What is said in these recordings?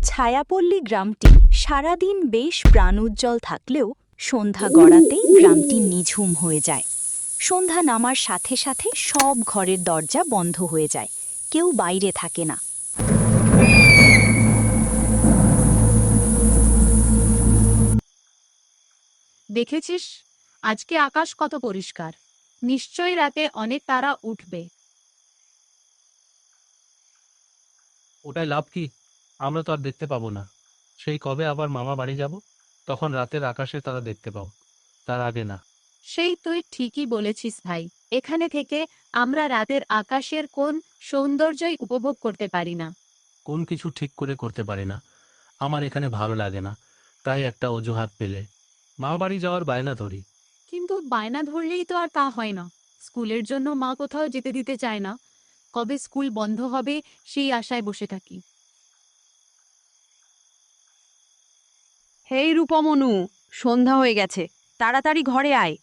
ছায়াপল্লী গ্রামটি সারাদিন বেশ প্রাণোজ্জ্বল থাকলেও সন্ধ্যা গড়াতেই গ্রামটি নিঝুম হয়ে যায়। সন্ধ্যা নামার সাথে সাথে সব ঘরের দরজা বন্ধ হয়ে যায়, কেউ বাইরে থাকে না। দেখেছিস, আজকে আকাশ কত পরিষ্কার। নিশ্চয়ই রাতে অনেক তারা উঠবে। ওটাই লাভ কি? আমরা তো আর দেখতে পাবো না। সেই কবে আবার মামা বাড়ি যাব, তখন রাতের আকাশে তারা দেখতে পাবো, তার আগে না। সেই তুই ঠিকই বলেছিস ভাই। এখানে থেকে আমরা রাতের আকাশের কোন সৌন্দর্যই উপভোগ করতে পারি না। কোন কিছু ঠিক করে করতে পারি না। আমার এখানে ভালো লাগে না, তাই একটা অজুহাত পেলে মা বাড়ি যাওয়ার বায়না ধরি। কিন্তু বায়না ধরলেই তো আর তা হয় না। স্কুলের জন্য মা কোথাও যেতে দিতে চায় না। কবে স্কুল বন্ধ হবে সেই আশায় বসে থাকি। হেই রূপমনু, সন্ধ্যা হয়ে গেছে, তাড়াতাড়ি ঘরে আয়।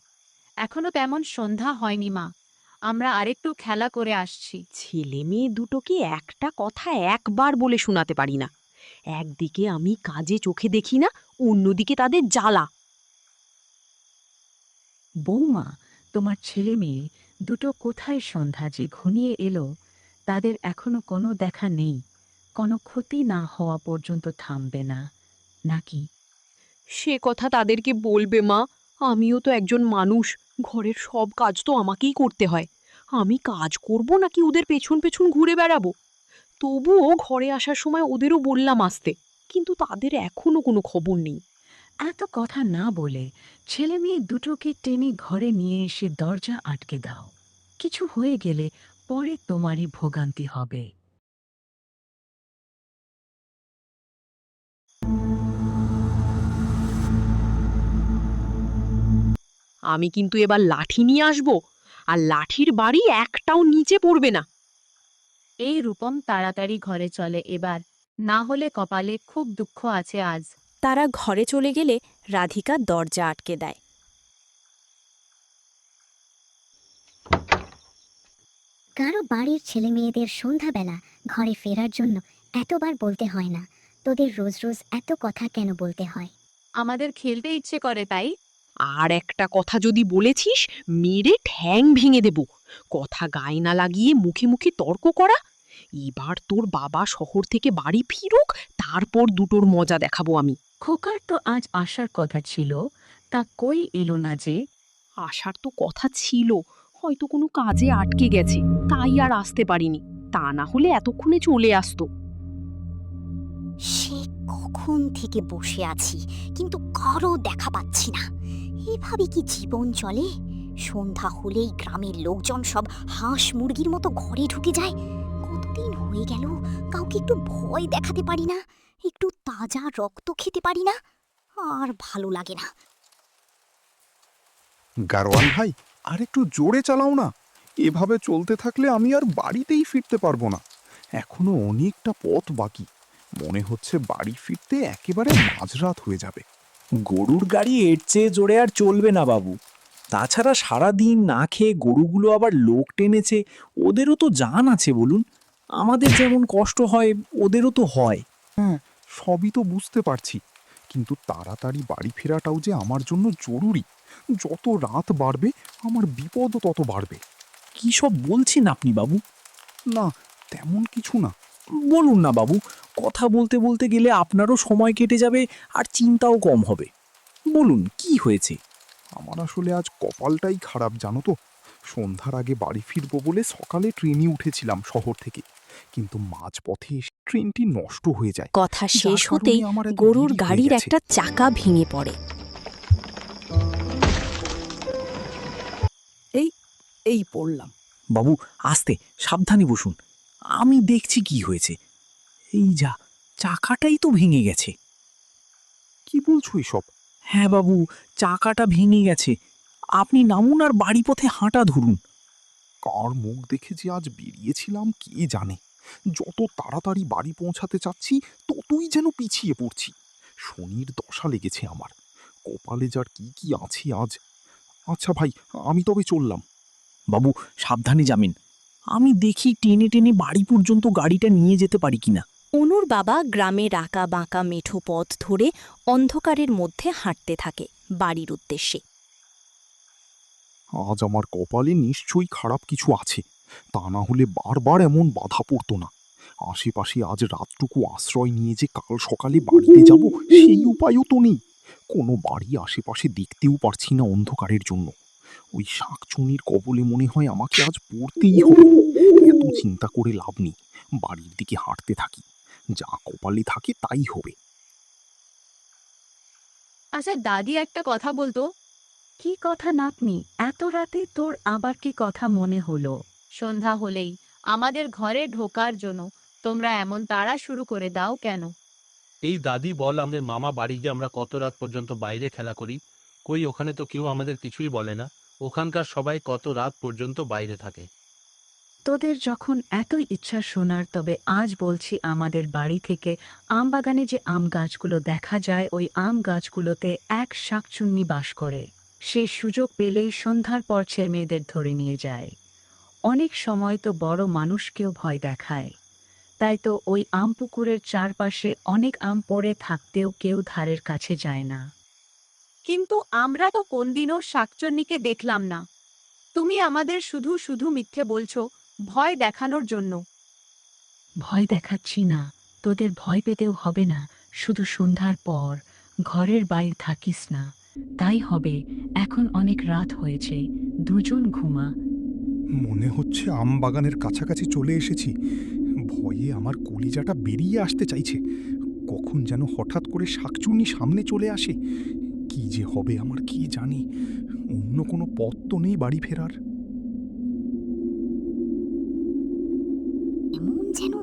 এখনো তেমন সন্ধ্যা হয়নি মা, আমরা আরেকটু খেলা করে আসছি। ছেলে মেয়ে দুটোকে একটা কথা একবার বলে শোনাতে পারি না। একদিকে আমি কাজে চোখে দেখি না, অন্যদিকে তাদের জ্বালা। বৌমা, তোমার ছেলে মেয়ে দুটো কোথায়? সন্ধ্যা যে ঘনিয়ে এলো, তাদের এখনো কোনো দেখা নেই। কোনো ক্ষতি না হওয়া পর্যন্ত থামবে না নাকি? সে কথা তাদেরকে বলবে মা, আমিও তো একজন মানুষ, ঘরের সব কাজ তো আমাকেই করতে হয়। আমি কাজ করব নাকি ওদের পেছন পেছন ঘুরে বেড়াবো? তবুও ঘরে আসার সময় ওদেরও বললাম আসতে, কিন্তু তাদের এখনো কোনো খবর নেই। এত কথা না বলে ছেলে মেয়ে দুটোকে টেনে ঘরে নিয়ে এসে দরজা আটকে দাও। কিছু হয়ে গেলে পরে তোমারই ভোগান্তি হবে। আমি কিন্তু এবার লাঠি নিয়ে আসবো, আর লাঠির বাড়ি একটাও নিচে পড়বে না। এই রূপম তাড়াতাড়ি ঘরে চলে এবার, না হলে কপালে খুব দুঃখ আছে আজ। তারা ঘরে চলে গেলে রাধিকা দরজা আটকে দেয়। কারো বাড়ির ছেলে মেয়েদের সন্ধ্যাবেলা ঘরে ফেরার জন্য এতবার বলতে হয় না। তোদের রোজ রোজ এত কথা কেন বলতে হয়? আমাদের খেলতে ইচ্ছে করে তাই। আর একটা কথা যদি বলেছিস, মেরে ঠ্যাং ভেঙে দেব। কথা গায়ে না লাগিয়ে মুখে মুখে তর্ক করা। এবার তোর বাবা শহর থেকে বাড়ি ফিরুক, তারপর দুটোর মজা দেখাবো আমি। খোকার তো আজ আসার কথা ছিল, তা কই এলো না যে? আসার তো কথা ছিল, হয়তো কোনো কাজে আটকে গেছে, তাই আর আসতে পারিনি। তা না হলে এতক্ষণে চলে আসতো। সে কখন থেকে বসে আছি, কিন্তু কারো দেখা পাচ্ছি না। এভাবে কি জীবন চলে? সন্ধ্যা হলেই গ্রামের লোকজন সব হাঁস মুরগির মতো ঘরে ঢুকে যায়। কতদিন হয়ে গেল কাউকে একটু ভয় দেখাতে পারি না, একটু তাজা রক্ত খেতে পারি না। আর ভালো লাগে না। গারোয়ান ভাই, আর একটু জোরে চালাও না। এভাবে চলতে থাকলে আমি আর বাড়িতেই ফিরতে পারবো না। এখনো অনেকটা পথ বাকি। মনে হচ্ছে বাড়ি ফিরতে একেবারে মাঝরাত হয়ে যাবে। গরুর গাড়ি এর চেয়ে জোরে আর চলবে না বাবু। তাছাড়া সারা দিন না খেয়ে গরুগুলো আবার লোক টেনেছে, ওদেরও তো জান আছে বলুন। আমাদের যেমন কষ্ট হয় ওদেরও তো হয়। হ্যাঁ, সবই তো বুঝতে পারছি, কিন্তু তাড়াতাড়ি বাড়ি ফেরাটাও যে আমার জন্য জরুরি। যত রাত বাড়বে আমার বিপদও তত বাড়বে। কি সব বলছেন আপনি বাবু? না, তেমন কিছু না। বলুন না বাবু, কথা বলতে বলতে গেলে আপনারও সময় কেটে যাবে আর চিন্তাও কম হবে। বলুন কি হয়েছে? আমার আসলে আজ কপালটাই খারাপ, জানো তো। সন্ধ্যার আগে বাড়ি ফিরবো বলে সকালে ট্রেনে উঠেছিলাম শহর থেকে, কিন্তু মাঝপথে এসে ট্রেনটি নষ্ট হয়ে যায়। কথা যার শেষ কারণে হতেই আমার এত গরুর দেরি হয়ে গাড়ির গেছে। একটা চাকা ভেঙে পড়ে। এই পড়লাম। বাবু আস্তে, সাবধানে বসুন। আমি দেখছি কি হয়েছে। এই যা, চাকাটাই তো ভেঙে গেছে। কি বলছো এসব? হ্যাঁ বাবু, চাকাটা ভেঙে গেছে। আপনি নামুন আর বাড়ি পথে হাঁটা ধরুন। কার মুখ দেখে যে আজ বেরিয়েছিলাম কে জানে। যত তাড়াতাড়ি বাড়ি পৌঁছাতে চাচ্ছি ততই যেন পিছিয়ে পড়ছি। শনির দশা লেগেছে আমার। কপালে যার কি কি আছে আজ। আচ্ছা ভাই, আমি তবে চললাম। বাবু সাবধানে যাবেন। আমি দেখি টেনে টেনে বাড়ি পর্যন্ত গাড়িটা নিয়ে যেতে পারি কিনা। অনুর বাবা গ্রামের আঁকা বাঁকা মেঠো পথ ধরে অন্ধকারের মধ্যে হাঁটতে থাকে বাড়ির উদ্দেশ্যে। আজ আমার কপালে নিশ্চয়ই খারাপ কিছু আছে, তা না হলে বারবার এমন বাধা পড়তো না। আশেপাশে আজ রাতটুকু আশ্রয় নিয়ে যে কাল সকালে বাড়িতে যাব সেই উপায়ও তো নেই। কোনো বাড়ি আশেপাশে দেখতেও পারছি না অন্ধকারের জন্য। ওই শাকচুনির কবলে মনে হয় আমাকে আজ পড়তেই হবে। এত চিন্তা করে লাভ নেই, বাড়ির দিকে হাঁটতে থাকি, যা কপালে থাকে তাই হবে। আচ্ছা দাদি, একটা কথা বলতো। কি কথা নাতনি, এত রাতে তোর আবার কি কথা মনে হলো? সন্ধ্যা হলেই আমাদের ঘরে ঢোকার জন্য তোমরা এমন তাড়া শুরু করে দাও কেন? এই দাদি বল, আমাদের মামা বাড়ি যে আমরা কত রাত পর্যন্ত বাইরে খেলা করি, কই ওখানে তো কেউ আমাদের কিছুই বলে না। ওখানকার সবাই কত রাত পর্যন্ত বাইরে থাকে। তোদের যখন এতই ইচ্ছা শোনার, তবে আজ বলছি, আমাদের বাড়ি থেকে আম বাগানে যে আম গাছগুলো দেখা যায়, ওই আম গাছগুলোতে এক শাকচুন্নি বাস করে। সে সুযোগ পেলেই সন্ধ্যার পর ছেলে মেয়েদের ধরে নিয়ে যায়। অনেক সময় তো বড় মানুষকেও ভয় দেখায়। তাই তো ওই আম পুকুরের চারপাশে অনেক আম পড়ে থাকতেও কেউ ধারের কাছে যায় না। কিন্তু আমরা তো কোনদিনও শাকচন্নিকে দেখলাম না। তুমি আমাদের শুধু শুধু মিথ্যে বলছো ভয় দেখানোর জন্য। ভয় দেখাচ্ছি না, তোদের ভয় পেতেও হবে না। শুধু সন্ধ্যার পর ঘরের বাইরে থাকিস না, তাই হবে। এখন অনেক রাত হয়েছে, দুজন ঘুমা। মনে হচ্ছে আম বাগানের কাছাকাছি চলে এসেছি। ভয়ে আমার কলিজাটা বেরিয়ে আসতে চাইছে। কখন যেন হঠাৎ করে শাকচুন্নি সামনে চলে আসে। কি যে হবে আমার কি জানি। অন্য কোনো পথ তো নেই বাড়ি ফেরার। এমন যেন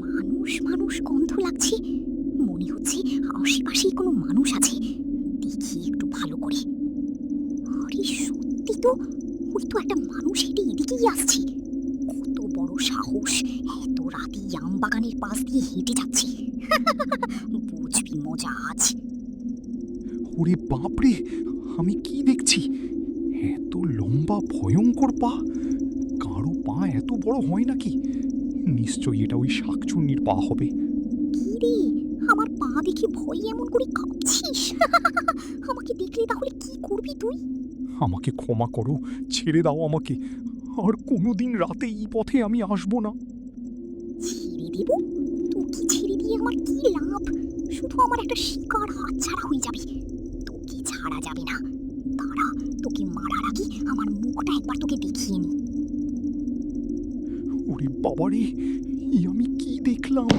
মানুষ মানুষ গন্ধ লাগছে। মনে হচ্ছে আশেপাশেই কোনো মানুষ আছে। দেখি একটু ভালো করে। আরে সত্যি তো, ওই তো একটা মানুষ হেঁটে এদিকেই আসছে। কত বড় সাহস, এত রাতে আম বাগানের পাশ দিয়ে হেঁটে যাচ্ছে। বুঝবি মজা আজ। ওরে বাপরে, আমি কি দেখছি? এত লম্বা ভয়ঙ্কর পা! কারো পা এত বড় হয় নাকি? নিশ্চয়ই এটা ওই শাকচুন্নির পা হবে। কি রে, আমার পা দেখে ভয় এমন করে কাঁপছিস? আমাকে দেখলে তাহলে কি করবি তুই? আমাকে ক্ষমা করো, ছেড়ে দাও আমাকে। আর কোনোদিন রাতে এই পথে আমি আসবো না। ছেড়ে দেব? তোকে ছেড়ে দিয়ে আমার কি লাভ? শুধু আমার একটা শিকার হাতছাড়া হয়ে যাবে। তোকে ছাড়া যাবে না। দাঁড়া, তোকে মারার আগে আমার মুখটা একবার তোকে দেখিয়ে নি। ওরে বাবারে, আমি কি দেখলাম?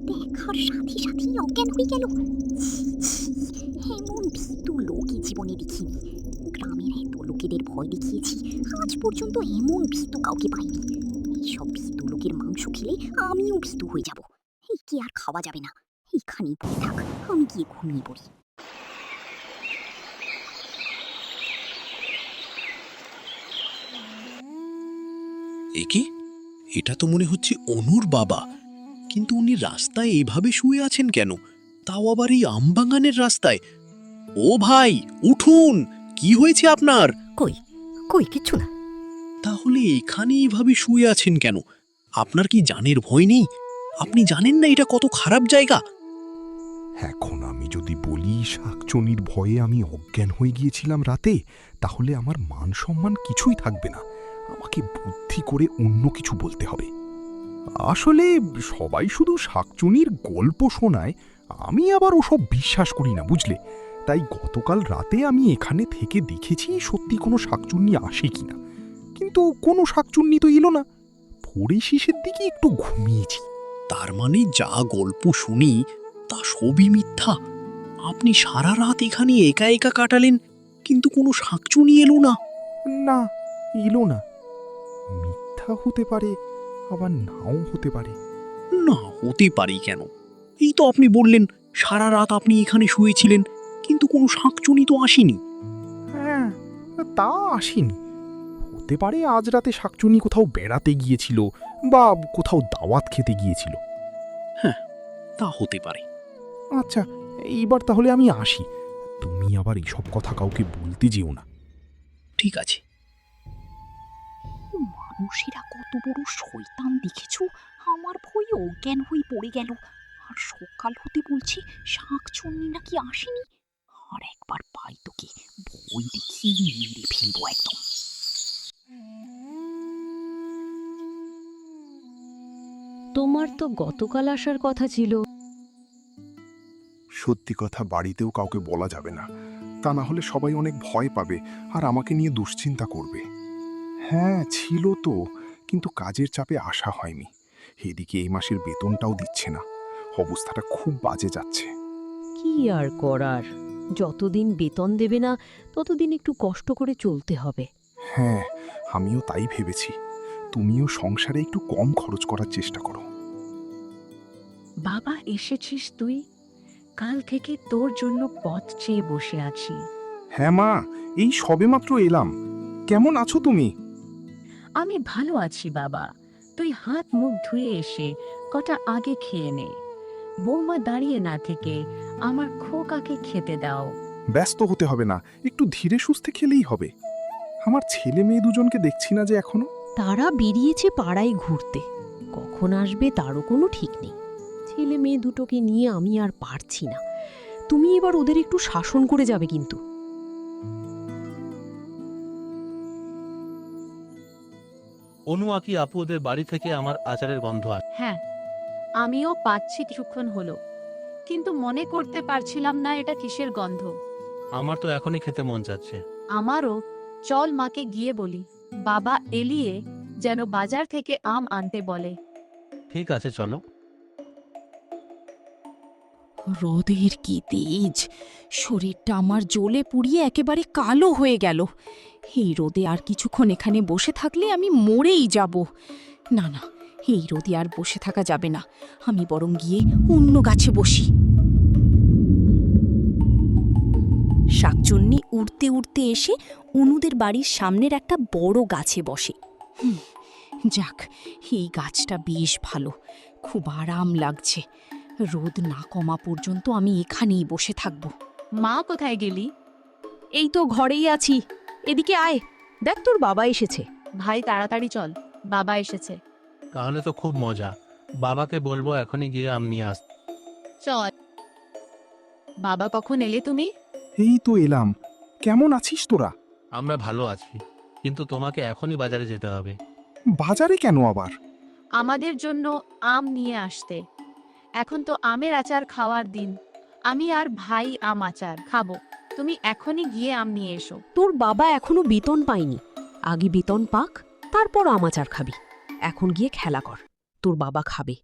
দেখার সাথে সাথেই অজ্ঞান হয়ে গেল। ছি, ছি, এমন ভীতু লোক এই জীবনে দেখিনি। গ্রামের এত লোকেদের ভয় দেখিয়েছি, আজ পর্যন্ত এমন ভীতু কাউকে পাইনি। এইসব ভীতু লোকের মাংস খেলে আমিও ভীতু হয়ে যাব। এই কি আর খাওয়া যাবে না। এখানেই পড়ে থাক, আমি গিয়ে ঘুমিয়ে পড়ি। এ কি? এটা তো মনে হচ্ছে অনুর বাবা, কিন্তু উনি রাস্তায় এইভাবে শুয়ে আছেন কেন? তাও আবার এই আমবাগানের রাস্তায়। ও ভাই, উঠুন! কি হয়েছে আপনার? কই কই কিচ্ছু না। তাহলে এখানে এইভাবে শুয়ে আছেন কেন? আপনার কি জানের ভয় নেই? আপনি জানেন না এটা কত খারাপ জায়গা? এখন আমি যদি বলি শাকচুনির ভয়ে আমি অজ্ঞান হয়ে গিয়েছিলাম রাতে, তাহলে আমার মান সম্মান কিছুই থাকবে না। আমাকে বুদ্ধি করে অন্য কিছু বলতে হবে। আসলে সবাই শুধু শাকচুনির গল্প শোনায়, আমি আবার ওসব বিশ্বাস করি না, বুঝলে? তাই গতকাল রাতে আমি এখানে থেকে দেখেছি সত্যি কোনো শাকচুন্নি আসে কিনা, কিন্তু কোনো শাকচুন্নি তো এলো না। ভোরে শেষের দিকে একটু ঘুমিয়েছি। তার মানে যা গল্প শুনি তা সবই মিথ্যা। আপনি সারা রাত এখানে একা একা কাটালেন, কিন্তু কোনো শাকচুনি এলো না? না, এলো না। মিথ্যা হতে পারে, আবার নাও হতে পারে। না হতে পারি কেন? এই তো আপনি বললেন সারা রাত আপনি এখানে শুয়েছিলেন, কিন্তু কোনো শাকচুনি তো আসেনি। হ্যাঁ, তা আসেনি। হতে পারে আজ রাতে শাকচুনি কোথাও বেড়াতে গিয়েছিল বা কোথাও দাওয়াত খেতে গিয়েছিল। তা হতে পারে। আচ্ছা, এইবার তাহলে আমি আসি। তুমি আবার এইসব কথা কাউকে বলতে যেও না। ঠিক আছে। মানুষেরা কত বড় শয়তান দেখেছো, আমার ভয় অজ্ঞান হয়ে পড়ে গেল। আর সকাল হতে বলছি শাঁকচুন্নি নাকি আসেনি। আর একবার পাই তোকে, বই দেখিয়ে মেরে ফেলবো একদম। তোমার তো গতকাল আসার কথা ছিল। সত্যি কথা বাড়িতেও কাউকে বলা যাবে না, তা না হলে সবাই অনেক ভয় পাবে আর আমাকে নিয়ে দুশ্চিন্তা করবে। হ্যাঁ ছিল তো, কিন্তু কাজের চাপে আসা হয়নি। এদিকে এই মাসের বেতনটাও দিচ্ছে না, অবস্থাটা খুব বাজে যাচ্ছে। কি আর করার, যতদিন বেতন দেবে না ততদিন একটু কষ্ট করে চলতে হবে। হ্যাঁ আমিও তাই ভেবেছি। তুমিও সংসারে একটু কম খরচ করার চেষ্টা করো। বাবা এসেছিস তুই? কাল থেকে তোর জন্য পথ চেয়ে বসে আছি। হ্যাঁ মা, এই সবেমাত্র এলাম। কেমন আছো তুমি? আমি ভালো আছি বাবা। তুই হাত মুখ ধুয়ে এসে কটা আগে খেয়ে নে। বৌমা দাঁড়িয়ে না থেকে আমার খোকাকে খেতে দাও। ব্যস্ত হতে হবে না, একটু ধীরে সুস্থে খেলেই হবে। আমার ছেলে মেয়ে দুজনকে দেখছি না যে এখনো। তারা বেরিয়েছে পাড়ায় ঘুরতে, কখন আসবে তারও কোনো ঠিক নেই। ছেলে মেয়ে দুটোকে নিয়ে আমি আর পারছি না। তুমি এবার ওদের একটু শাসন করে যাবে কিন্তু। অনু আকি আপু ওদের বাড়ি থেকে আমার আচারের গন্ধ আসে। হ্যাঁ, আমিও পাচ্ছি কিছুক্ষণ হলো, কিন্তু মনে করতে পারছিলাম না এটা কিসের গন্ধ। আমার তো এখনই খেতে মন চাচ্ছে। আমারও। চল মাকে গিয়ে বলি বাবা এলিয়ে যেন বাজার থেকে আম আনতে বলে। ঠিক আছে চলো। রোদের কি তেজ! শরীরটা আমার জ্বলে পুড়িয়ে একেবারে কালো হয়ে গেল। এই রোদে আর কিছুক্ষণ এখানে বসে থাকলে আমি মরেই যাব। না না, এই রোদে আর বসে থাকা যাবে না। আমি বরং গিয়ে অন্য গাছে বসি। শাকচুন্নি উড়তে উড়তে এসে অনুদের বাড়ির সামনের একটা বড় গাছে বসে। যাক, এই গাছটা বেশ ভালো, খুব আরাম লাগছে। রোদ না কমা পর্যন্ত আমি এখানেই বসে থাকব। মা কোথায় গেলি? এই তো ঘরেই আছি, এদিকে আয়, দেখ তোর বাবা এসেছে। ভাই তাড়াতাড়ি চল, বাবা এসেছে। তাহলে তো খুব মজা। বাবাকে বলবো এখনই গিয়ে আম নিয়ে আসতে। চল। বাবা কখন এলে তুমি? এই তো এলাম। কেমন আছিস তোরা? আমরা ভালো আছি, কিন্তু তোমাকে এখনই বাজারে যেতে হবে। বাজারে কেন আবার? আমাদের জন্য আম নিয়ে আসতে। এখন তো আমের আচার খাওয়ার দিন। আমি আর ভাই আম আচার খাবো। তুমি এখনই গিয়ে আম নিয়ে এসো। তোর বাবা এখনো বেতন পায়নি, আগে বেতন পাক, তারপর আমাচার খাবি। এখন গিয়ে খেলা কর, তোর বাবা খাবে।